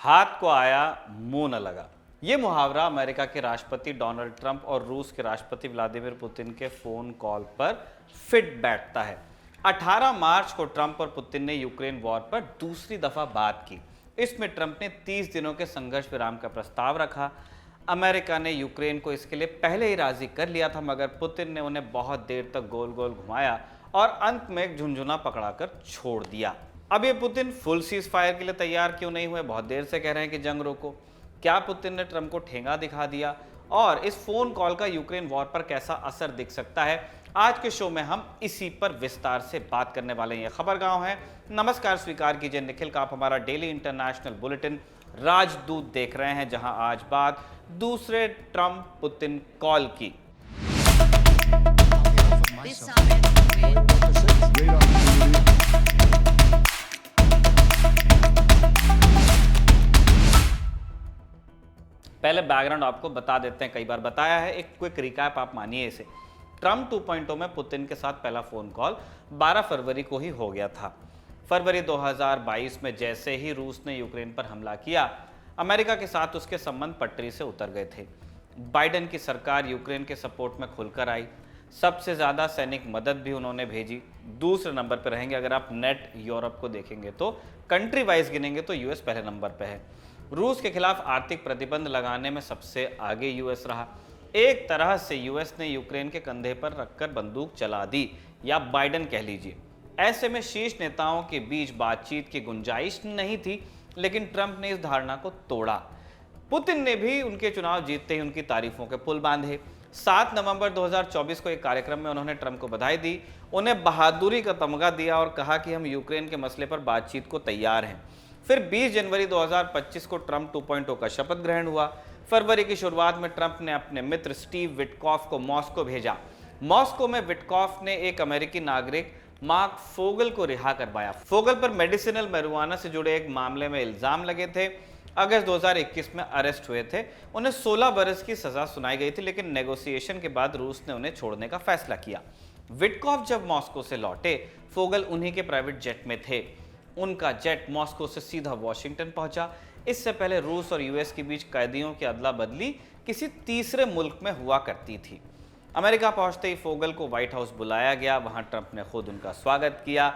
हाथ को आया मुंह न लगा। ये मुहावरा अमेरिका के राष्ट्रपति डोनाल्ड ट्रंप और रूस के राष्ट्रपति व्लादिमीर पुतिन के फोन कॉल पर फिट बैठता है। 18 मार्च को ट्रंप और पुतिन ने यूक्रेन वॉर पर दूसरी दफा बात की। इसमें ट्रंप ने 30 दिनों के संघर्ष विराम का प्रस्ताव रखा। अमेरिका ने यूक्रेन को इसके लिए पहले ही राजी कर लिया था, मगर पुतिन ने उन्हें बहुत देर तक गोल गोल घुमाया और अंत में एक झुंझुना पकड़ाकर छोड़ दिया। अब ये पुतिन फुल सीज फायर के लिए तैयार क्यों नहीं हुए? बहुत देर से कह रहे हैं कि जंग रोको। क्या पुतिन ने ट्रंप को ठेंगा दिखा दिया? और इस फोन कॉल का यूक्रेन वॉर पर कैसा असर दिख सकता है? आज के शो में हम इसी पर विस्तार से बात करने वाले हैं। खबर गांव है। नमस्कार, स्वीकार कीजिए निखिल का आप हमारा डेली इंटरनेशनल बुलेटिन राजदूत देख रहे हैं, जहां आज बात दूसरे ट्रंप पुतिन कॉल की। पहले बैकग्राउंड आपको बता देते हैं, कई बार बताया है, एक क्विक रिकैप आप मानिए इसे। ट्रंप 2.0 में पुतिन के साथ पहला फोन कॉल 12 फरवरी को ही हो गया था। फरवरी 2022 में जैसे ही रूस ने यूक्रेन पर हमला किया, अमेरिका के साथ उसके संबंध पटरी से उतर गए थे। बाइडेन की सरकार यूक्रेन के सपोर्ट में खुलकर आई। सबसे ज़्यादा सैनिक मदद भी उन्होंने भेजी। दूसरे नंबर पर रहेंगे। अगर आप नेट यूरोप को देखेंगे तो कंट्री वाइज गिनेंगे तो यूएस पहले नंबर पर है। रूस के खिलाफ आर्थिक प्रतिबंध लगाने में सबसे आगे यूएस रहा। एक तरह से यूएस ने यूक्रेन के कंधे पर रखकर बंदूक चला दी, या बाइडेन कह लीजिए। ऐसे में शीर्ष नेताओं के बीच बातचीत की गुंजाइश नहीं थी, लेकिन ट्रंप ने इस धारणा को तोड़ा। पुतिन ने भी उनके चुनाव जीतते ही उनकी तारीफों के पुल बांधे। 7 नवंबर 2024 को एक कार्यक्रम में उन्होंने ट्रंप को बधाई दी, उन्हें बहादुरी का तमगा दिया और कहा कि हम यूक्रेन के मसले पर बातचीत को तैयार हैं। फिर 20 जनवरी 2025 को ट्रंप 2.0 का शपथ ग्रहण हुआ। फरवरी की शुरुआत में ट्रंप ने अपने मित्र स्टीव विटकॉफ को मॉस्को भेजा। मॉस्को में विटकॉफ ने एक अमेरिकी नागरिक मार्क फोगल को रिहा करवाया। फोगल पर मेडिसिनल marijuana से जुड़े एक मामले में इल्जाम लगे थे। अगस्त 2021 में अरेस्ट हुए थे। उन्हें 16 बरस की सजा सुनाई गई थी, लेकिन नेगोशिएशन के बाद रूस ने उन्हें छोड़ने का फैसला किया। विटकॉफ जब मॉस्को से लौटे, फोगल उन्हीं के प्राइवेट जेट में थे। उनका जेट मॉस्को से सीधा वॉशिंगटन पहुंचा। इससे पहले रूस और यूएस के बीच कैदियों की अदला बदली किसी तीसरे मुल्क में हुआ करती थी। अमेरिका पहुंचते ही फोगल को व्हाइट हाउस बुलाया गया। वहां ट्रंप ने खुद उनका स्वागत किया।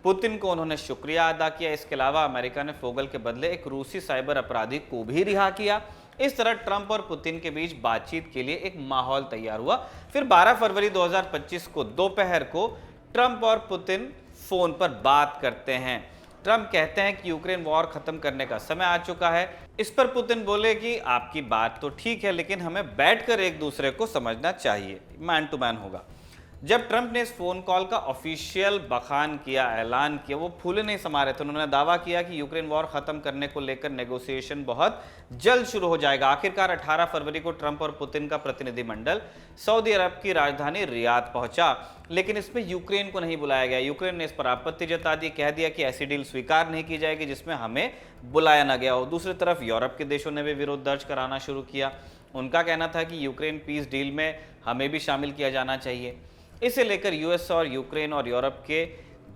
पुतिन को उन्होंने शुक्रिया अदा किया। इसके अलावा अमेरिका ने फोगल के बदले एक रूसी साइबर अपराधी को भी रिहा किया। इस तरह ट्रंप और पुतिन के बीच बातचीत के लिए एक माहौल तैयार हुआ। फिर 12 फरवरी 2025 को दोपहर को ट्रंप और पुतिन फोन पर बात करते हैं। ट्रंप कहते हैं कि यूक्रेन वॉर खत्म करने का समय आ चुका है। इस पर पुतिन बोले कि आपकी बात तो ठीक है, लेकिन हमें बैठकर एक दूसरे को समझना चाहिए। मैन टू मैन होगा। जब ट्रंप ने इस फोन कॉल का ऑफिशियल बखान किया, ऐलान किया, वो फूले नहीं समा रहे थे। उन्होंने दावा किया कि यूक्रेन वॉर खत्म करने को लेकर नेगोशिएशन बहुत जल्द शुरू हो जाएगा। आखिरकार 18 फरवरी को ट्रंप और पुतिन का प्रतिनिधिमंडल सऊदी अरब की राजधानी रियाद पहुंचा, लेकिन इसमें यूक्रेन को नहीं बुलाया गया। यूक्रेन ने इस पर आपत्ति जता दी, कह दिया कि ऐसी डील स्वीकार नहीं की जाएगी जिसमें हमें बुलाया न गया हो। दूसरी तरफ यूरोप के देशों ने भी विरोध दर्ज कराना शुरू किया। उनका कहना था कि यूक्रेन पीस डील में हमें भी शामिल किया जाना चाहिए। इसे लेकर यूएस और यूक्रेन और यूरोप के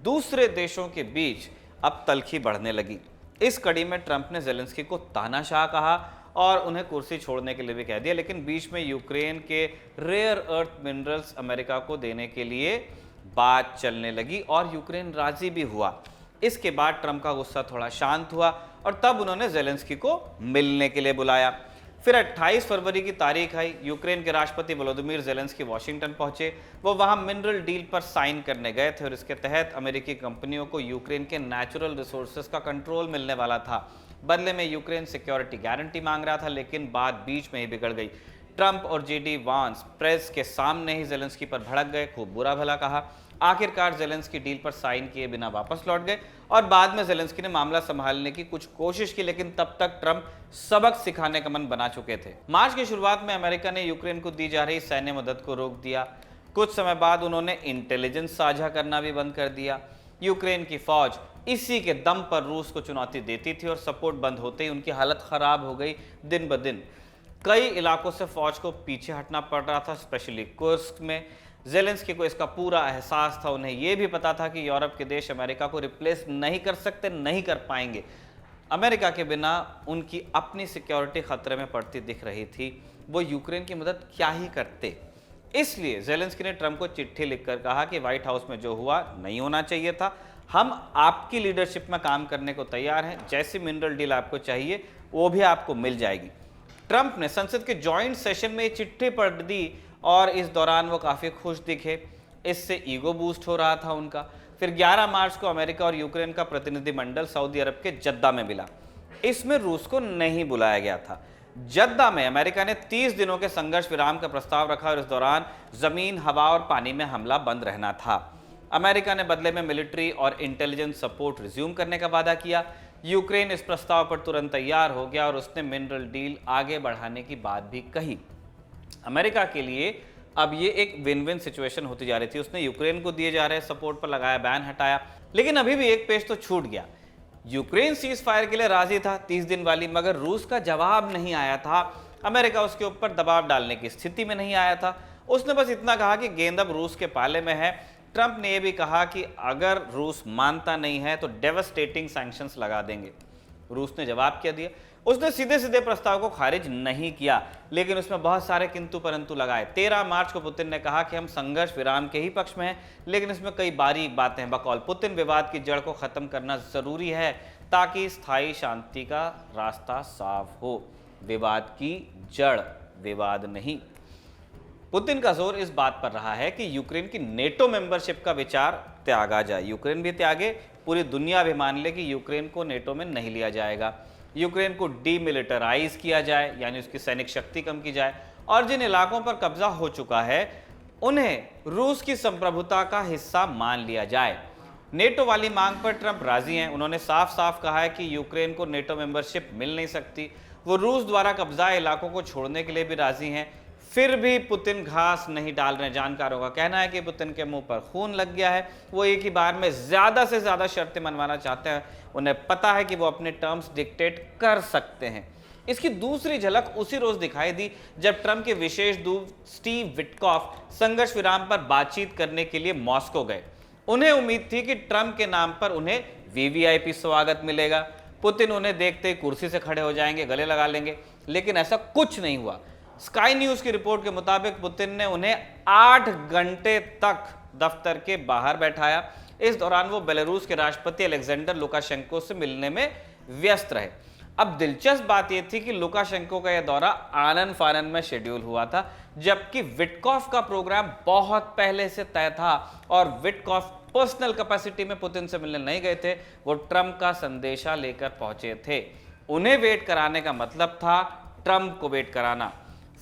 दूसरे देशों के बीच अब तल्खी बढ़ने लगी। इस कड़ी में ट्रंप ने ज़ेलेंस्की को तानाशाह कहा और उन्हें कुर्सी छोड़ने के लिए भी कह दिया, लेकिन बीच में यूक्रेन के रेयर अर्थ मिनरल्स अमेरिका को देने के लिए बात चलने लगी और यूक्रेन राजी भी हुआ। इसके बाद ट्रंप का गुस्सा थोड़ा शांत हुआ और तब उन्होंने ज़ेलेंस्की को मिलने के लिए बुलाया। फिर 28 फरवरी की तारीख आई। यूक्रेन के राष्ट्रपति वोलोदिमीर ज़ेलेंस्की वॉशिंगटन पहुंचे। वो वहां मिनरल डील पर साइन करने गए थे और इसके तहत अमेरिकी कंपनियों को यूक्रेन के नेचुरल रिसोर्सेज का कंट्रोल मिलने वाला था। बदले में यूक्रेन सिक्योरिटी गारंटी मांग रहा था, लेकिन बात बीच में ही बिगड़ गई। ट्रंप और जेडी वांस प्रेस के सामने ही ज़ेलेंस्की पर भड़क गए, खूब बुरा भला कहा। आखिरकार ज़ेलेंस्की डील पर साइन किए बिना वापस लौट गए और बाद में ज़ेलेंस्की ने मामला संभालने की कुछ कोशिश की, लेकिन तब तक ट्रंप सबक सिखाने का मन बना चुके थे। मार्च की शुरुआत में अमेरिका ने यूक्रेन को दी जा रही सैन्य मदद को रोक दिया। कुछ समय बाद उन्होंने इंटेलिजेंस साझा करना भी बंद कर दिया। यूक्रेन की फौज इसी के दम पर रूस को चुनौती देती थी और सपोर्ट बंद होते ही उनकी हालत खराब हो गई दिन ब दिन। कई इलाकों से फौज को पीछे हटना पड़ रहा था, स्पेशली कुर्स्क में। ज़ेलेंस्की को इसका पूरा एहसास था। उन्हें यह भी पता था कि यूरोप के देश अमेरिका को रिप्लेस नहीं कर सकते, नहीं कर पाएंगे। अमेरिका के बिना उनकी अपनी सिक्योरिटी खतरे में पड़ती दिख रही थी, वो यूक्रेन की मदद क्या ही करते। इसलिए ज़ेलेंस्की ने ट्रंप को चिट्ठी लिखकर कहा कि व्हाइट हाउस में जो हुआ नहीं होना चाहिए था, हम आपकी लीडरशिप में काम करने को तैयार हैं, जैसी मिनरल डील आपको चाहिए वो भी आपको मिल जाएगी। ट्रंप ने संसद के जॉइंट सेशन में ये चिट्ठी पढ़ दी और इस दौरान वो काफ़ी खुश दिखे। इससे ईगो बूस्ट हो रहा था उनका। फिर 11 मार्च को अमेरिका और यूक्रेन का प्रतिनिधिमंडल सऊदी अरब के जद्दा में मिला। इसमें रूस को नहीं बुलाया गया था। जद्दा में अमेरिका ने 30 दिनों के संघर्ष विराम का प्रस्ताव रखा और इस दौरान जमीन, हवा और पानी में हमला बंद रहना था। अमेरिका ने बदले में मिलिट्री और इंटेलिजेंस सपोर्ट रिज्यूम करने का वादा किया। यूक्रेन इस प्रस्ताव पर तुरंत तैयार हो गया और उसने मिनरल डील आगे बढ़ाने की बात भी कही। अमेरिका के लिए अब ये एक विन विन सिचुएशन होती जा रही थी। उसने यूक्रेन को दिए जा रहे सपोर्ट पर लगाया बैन हटाया, लेकिन अभी भी एक पेज तो छूट गया। यूक्रेन सीज फायर के लिए राजी था 30 दिन वाली, मगर रूस का जवाब नहीं आया था। अमेरिका उसके ऊपर दबाव डालने की स्थिति में नहीं आया था। उसने बस इतना कहा कि गेंद अब रूस के पाले में है। ट्रंप ने यह भी कहा कि अगर रूस मानता नहीं है तो डेवास्टेटिंग सैंक्शंस लगा देंगे। रूस ने जवाब क्या दिया? उसने सीधे सीधे प्रस्ताव को खारिज नहीं किया, लेकिन उसमें बहुत सारे किंतु परंतु लगाए। 13 मार्च को पुतिन ने कहा कि हम संघर्ष विराम के ही पक्ष में हैं, लेकिन इसमें कई बारीक बातें हैं। बकौल पुतिन, विवाद की जड़ को खत्म करना जरूरी है ताकि स्थायी शांति का रास्ता साफ हो। विवाद की जड़, विवाद नहीं। पुतिन का जोर इस बात पर रहा है कि यूक्रेन की नेटो मेंबरशिप का विचार त्यागा जाए। यूक्रेन भी त्यागे, पूरी दुनिया भी मान ले कि यूक्रेन को नेटो में नहीं लिया जाएगा। यूक्रेन को डीमिलिटराइज किया जाए, यानी उसकी सैनिक शक्ति कम की जाए, और जिन इलाकों पर कब्जा हो चुका है उन्हें रूस की संप्रभुता का हिस्सा मान लिया जाए। नेटो वाली मांग पर ट्रंप राजी हैं। उन्होंने साफ साफ कहा है कि यूक्रेन को नेटो मेंबरशिप मिल नहीं सकती। वो रूस द्वारा कब्जा इलाकों को छोड़ने के लिए भी राजी हैं। फिर भी पुतिन घास नहीं डाल रहे। जानकारों का कहना है कि पुतिन के मुंह पर खून लग गया है। वो एक ही बार में ज्यादा से ज्यादा शर्तें मनवाना चाहते हैं। उन्हें पता है कि वो अपने टर्म्स डिक्टेट कर सकते हैं। इसकी दूसरी झलक उसी रोज दिखाई दी जब ट्रंप के विशेष दूत स्टीव विटकॉफ संघर्ष विराम पर बातचीत करने के लिए मॉस्को गए। उन्हें उम्मीद थी कि ट्रंप के नाम पर उन्हें वीवीआईपी स्वागत मिलेगा। पुतिन उन्हें देखते ही कुर्सी से खड़े हो जाएंगे, गले लगा लेंगे, लेकिन ऐसा कुछ नहीं हुआ। स्काई न्यूज की रिपोर्ट के मुताबिक पुतिन ने उन्हें 8 घंटे तक दफ्तर के बाहर बैठाया। इस दौरान वो बेलारूस के राष्ट्रपति अलेक्जेंडर लुकाशेंको से मिलने में व्यस्त रहे। अब दिलचस्प बात यह थी कि लुकाशेंको का यह दौरा आनन फानन में शेड्यूल हुआ था, जबकि विटकॉफ का प्रोग्राम बहुत पहले से तय था और विटकॉफ पर्सनल कैपेसिटी में पुतिन से मिलने नहीं गए थे। वो ट्रंप का संदेशा लेकर पहुंचे थे। उन्हें वेट कराने का मतलब था ट्रंप को वेट कराना।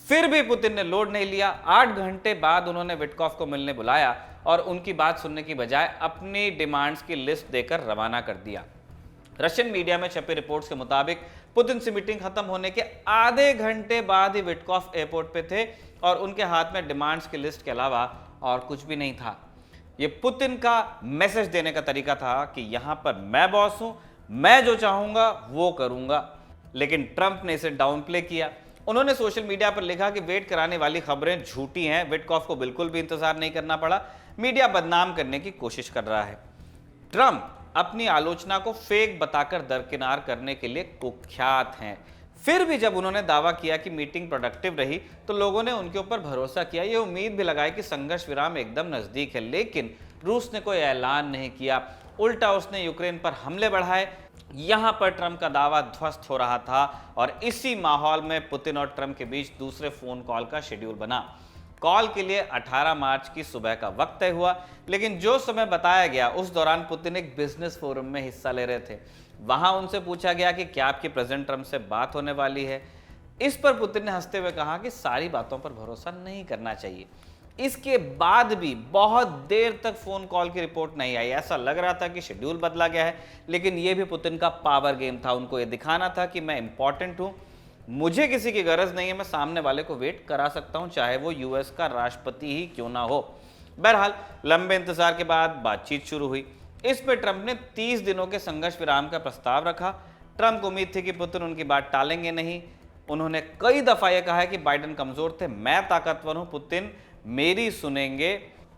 फिर भी पुतिन ने लोड नहीं लिया। 8 घंटे बाद उन्होंने विटकॉफ को मिलने बुलाया और उनकी बात सुनने की बजाय अपनी डिमांड्स की लिस्ट देकर रवाना कर दिया। रशियन मीडिया में छपी रिपोर्ट्स के मुताबिक पुतिन से मीटिंग खत्म होने के आधे घंटे बाद ही विटकॉफ एयरपोर्ट पे थे और उनके हाथ में डिमांड्स की लिस्ट के अलावा और कुछ भी नहीं था। ये पुतिन का मैसेज देने का तरीका था कि यहां पर मैं बॉस हूं, मैं जो चाहूंगा वो करूंगा। लेकिन ट्रंप ने इसे डाउन प्ले किया। उन्होंने सोशल मीडिया पर लिखा कि वेट कराने वाली खबरें झूठी हैं। विटकॉफ को बिल्कुल भी इंतजार नहीं करना पड़ा। मीडिया बदनाम करने की कोशिश कर रहा है। ट्रंप अपनी आलोचना को फेक बताकर दरकिनार करने के लिए कुख्यात हैं। फिर भी जब उन्होंने दावा किया कि मीटिंग प्रोडक्टिव रही तो लोगों ने उनके ऊपर भरोसा किया। ये उम्मीद भी लगाई कि संघर्ष विराम एकदम नजदीक है, लेकिन रूस ने कोई ऐलान नहीं किया। उल्टा उसने यूक्रेन पर हमले बढ़ाए। यहां पर ट्रंप का दावा ध्वस्त हो रहा था और इसी माहौल में पुतिन और ट्रंप के बीच दूसरे फोन कॉल का शेड्यूल बना। कॉल के लिए 18 मार्च की सुबह का वक्त तय हुआ, लेकिन जो समय बताया गया उस दौरान पुतिन एक बिजनेस फोरम में हिस्सा ले रहे थे। वहां उनसे पूछा गया कि क्या आपकी प्रेसिडेंट ट्रंप से बात होने वाली है। इस पर पुतिन ने हंसते हुए कहा कि सारी बातों पर भरोसा नहीं करना चाहिए। इसके बाद भी बहुत देर तक फोन कॉल की रिपोर्ट नहीं आई। ऐसा लग रहा था कि शेड्यूल बदला गया है, लेकिन यह भी पुतिन का पावर गेम था। उनको यह दिखाना था कि मैं इंपॉर्टेंट हूं, मुझे किसी की गरज नहीं है, मैं सामने वाले को वेट करा सकता हूं, चाहे वो यूएस का राष्ट्रपति ही क्यों ना हो। बहरहाल लंबे इंतजार के बाद बातचीत शुरू हुई। इस पर ट्रंप ने 30 दिनों के संघर्ष विराम का प्रस्ताव रखा। ट्रंप को उम्मीद थी कि पुतिन उनकी बात टालेंगे नहीं। उन्होंने कई दफा यह कहा है कि बाइडेन कमजोर थे, मैं ताकतवर हूं, पुतिन मेरी सुनेंगे।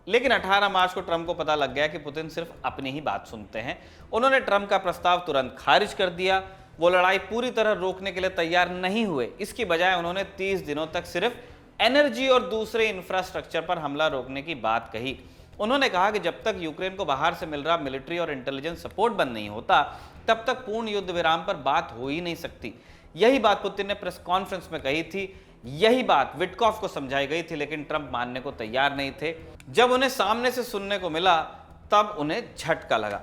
लेकिन 18 मार्च को ट्रंप को पता लग गया कि पुतिन सिर्फ अपनी ही बात सुनते हैं। उन्होंने ट्रंप का प्रस्ताव तुरंत खारिज कर दिया। वो लड़ाई पूरी तरह रोकने के लिए तैयार नहीं हुए। इसकी बजाय उन्होंने 30 दिनों तक सिर्फ एनर्जी और दूसरे इंफ्रास्ट्रक्चर पर हमला रोकने की बात कही। उन्होंने कहा कि जब तक यूक्रेन को बाहर से मिल रहा मिलिट्री और इंटेलिजेंस सपोर्ट बंद नहीं होता, तब तक पूर्ण युद्ध विराम पर बात हो ही नहीं सकती। यही बात पुतिन ने प्रेस कॉन्फ्रेंस में कही थी, यही बात विटकॉफ को समझाई गई थी, लेकिन ट्रंप मानने को तैयार नहीं थे। जब उन्हें सामने से सुनने को मिला, तब उन्हें झटका लगा।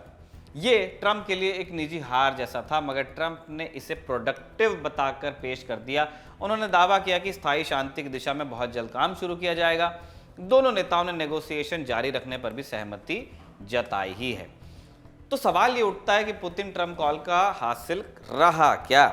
ये ट्रंप के लिए एक निजी हार जैसा था, मगर ट्रंप ने इसे प्रोडक्टिव बताकर पेश कर दिया। उन्होंने दावा किया कि स्थायी शांति की दिशा में बहुत जल्द काम शुरू किया जाएगा। दोनों नेताओं ने नेगोशिएशन जारी रखने पर भी सहमति जताई ही है। तो सवाल ये उठता है कि पुतिन ट्रंप कॉल का हासिल रहा क्या?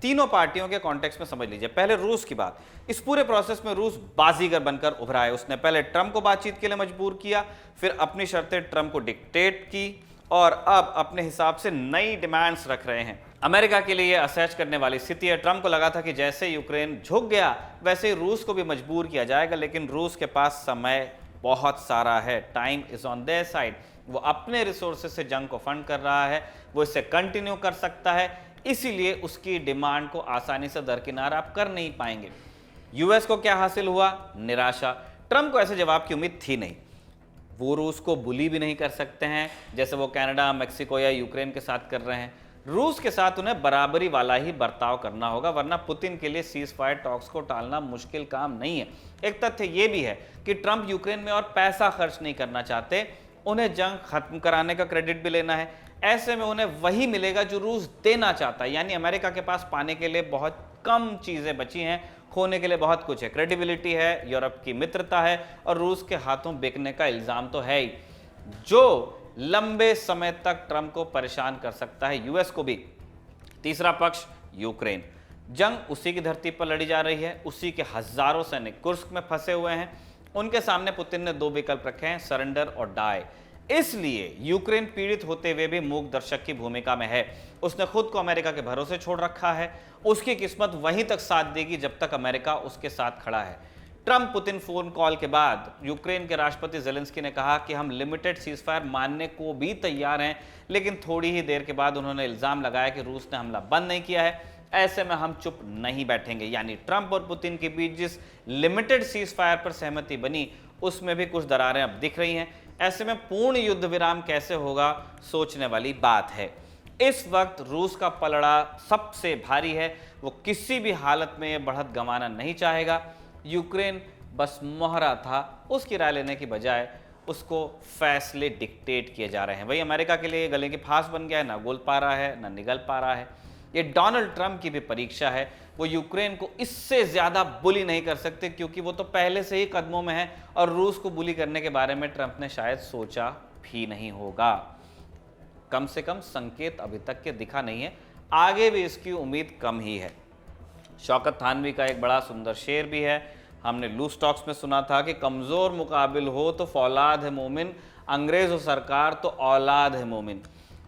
तीनों पार्टियों के कॉन्टेक्स्ट में समझ लीजिए। पहले रूस की बात। इस पूरे प्रोसेस में रूस बाजीगर बनकर उभरा है। उसने पहले ट्रंप को बातचीत के लिए मजबूर किया, फिर अपनी शर्तें ट्रंप को डिक्टेट की और अब अपने हिसाब से नई डिमांड्स रख रहे हैं। अमेरिका के लिए यह असहज करने वाली स्थिति है। ट्रंप को लगा था कि जैसे यूक्रेन झुक गया, वैसे ही रूस को भी मजबूर किया जाएगा, लेकिन रूस के पास समय बहुत सारा है। Time is on their side. वो अपने रिसोर्सेज से जंग को फंड कर रहा है, वो इसे कंटिन्यू कर सकता है, इसीलिए उसकी डिमांड को आसानी से दरकिनार आप कर नहीं पाएंगे। यूएस को क्या हासिल हुआ? निराशा। ट्रंप को ऐसे जवाब की उम्मीद थी नहीं। वो रूस को बुली भी नहीं कर सकते हैं, जैसे वो कनाडा, मेक्सिको या यूक्रेन के साथ कर रहे हैं। रूस के साथ उन्हें बराबरी वाला ही बर्ताव करना होगा, वरना पुतिन के लिए सीज फायर टॉक्स को टालना मुश्किल काम नहीं है। एक तथ्य ये भी है कि ट्रंप यूक्रेन में और पैसा खर्च नहीं करना चाहते, उन्हें जंग खत्म कराने का क्रेडिट भी लेना है। ऐसे में उन्हें वही मिलेगा जो रूस देना चाहता है, यानी अमेरिका के पास पाने के लिए बहुत कम चीजें बची हैं, खोने के लिए बहुत कुछ है। क्रेडिबिलिटी है, यूरोप की मित्रता है और रूस के हाथों बिकने का इल्जाम तो है ही, जो लंबे समय तक ट्रंप को परेशान कर सकता है, यूएस को भी। तीसरा पक्ष यूक्रेन। जंग उसी की धरती पर लड़ी जा रही है, उसी के हजारों सैनिक कुर्स्क में फंसे हुए हैं। उनके सामने पुतिन ने दो विकल्प रखे हैं, सरेंडर और डाई। इसलिए यूक्रेन पीड़ित होते हुए भी मूक दर्शक की भूमिका में है। उसने खुद को अमेरिका के भरोसे छोड़ रखा है। उसकी किस्मत वहीं तक साथ देगी जब तक अमेरिका उसके साथ खड़ा है। ट्रंप पुतिन फोन कॉल के बाद यूक्रेन के राष्ट्रपति ज़ेलेंस्की ने कहा कि हम लिमिटेड सीजफायर मानने को भी तैयार हैं, लेकिन थोड़ी ही देर के बाद उन्होंने इल्जाम लगाया कि रूस ने हमला बंद नहीं किया है। ऐसे में हम चुप नहीं बैठेंगे। यानी ट्रंप और पुतिन के बीच जिस लिमिटेड सीजफायर पर सहमति बनी, उसमें भी कुछ दरारें अब दिख रही हैं। ऐसे में पूर्ण युद्ध विराम कैसे होगा, सोचने वाली बात है। इस वक्त रूस का पलड़ा सबसे भारी है। वो किसी भी हालत में यह बढ़त गंवाना नहीं चाहेगा। यूक्रेन बस मोहरा था, उसकी राय लेने की बजाय उसको फैसले डिक्टेट किए जा रहे हैं। वही अमेरिका के लिए गले की फांस बन गया है, ना गोल पा रहा है, ना निगल पा रहा है। ये डोनाल्ड ट्रंप की भी परीक्षा है। वो यूक्रेन को इससे ज्यादा बुली नहीं कर सकते, क्योंकि वो तो पहले से ही कदमों में है और रूस को बुली करने के बारे में ट्रंप ने शायद सोचा भी नहीं होगा। कम से कम संकेत अभी तक के दिखा नहीं है, आगे भी इसकी उम्मीद कम ही है। शौकत थानवी का एक बड़ा सुंदर शेर भी है, हमने लूज टॉक्स में सुना था कि कमजोर मुकाबिल हो तो फौलाद है मोमिन, अंग्रेज हो सरकार तो औलाद है मोमिन।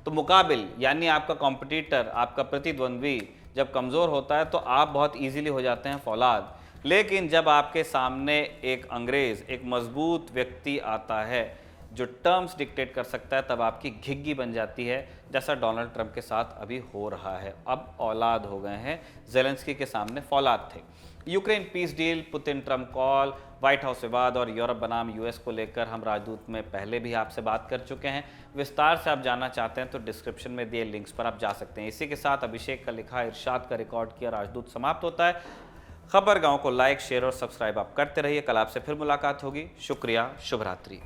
तो मुकाबिल यानी आपका कॉम्पिटिटर, आपका प्रतिद्वंद्वी जब कमज़ोर होता है तो आप बहुत इजीली हो जाते हैं फौलाद, लेकिन जब आपके सामने एक अंग्रेज़, एक मजबूत व्यक्ति आता है जो टर्म्स डिक्टेट कर सकता है, तब आपकी घिग्गी बन जाती है, जैसा डोनाल्ड ट्रंप के साथ अभी हो रहा है। अब औलाद हो गए हैं, ज़ेलेंस्की के सामने फौलाद थे। Ukraine peace deal, Putin Trump call, white house विवाद और यूरोप बनाम यूएस को लेकर हम राजदूत में पहले भी आपसे बात कर चुके हैं। विस्तार से आप जानना चाहते हैं तो डिस्क्रिप्शन में दिए लिंक्स पर आप जा सकते हैं। इसी के साथ अभिषेक का लिखा, इरशाद का रिकॉर्ड किया राजदूत समाप्त होता है। खबर गांव को लाइक, शेयर और सब्सक्राइब आप करते रहिए। कल आपसे फिर मुलाकात होगी। शुक्रिया, शुभ रात्रि।